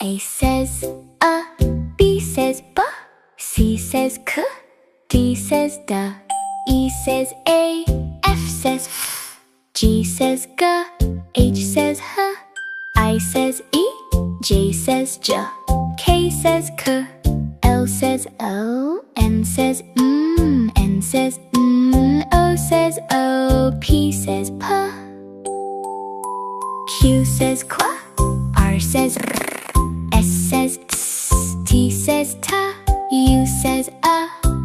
A says B says b, C says k, D says d, E says a, F says f, G says g, H says h, I says e, J says j, K says k, L says o, N says N says O says o, P says p, Q says qu, R says r, S says ts, T says ta, U says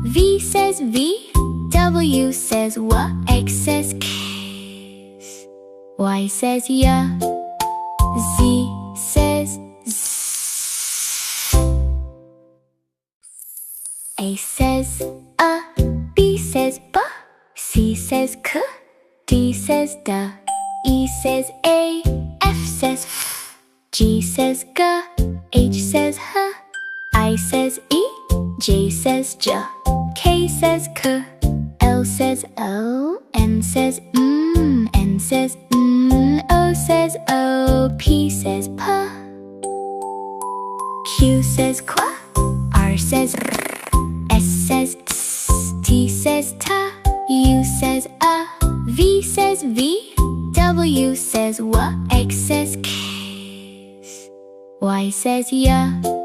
V says v, W says w, X says kiss, Y says ya, Z says z. A says B says b, C says k, D says d, E says a, F says f, G says g, H says h, I says e, J says j, K says k, L says o, N says N says O says o, P says p, Q says qu, R says r, S says ts, T says ta, U says V says v, W says w, X says kiss, Y says ya.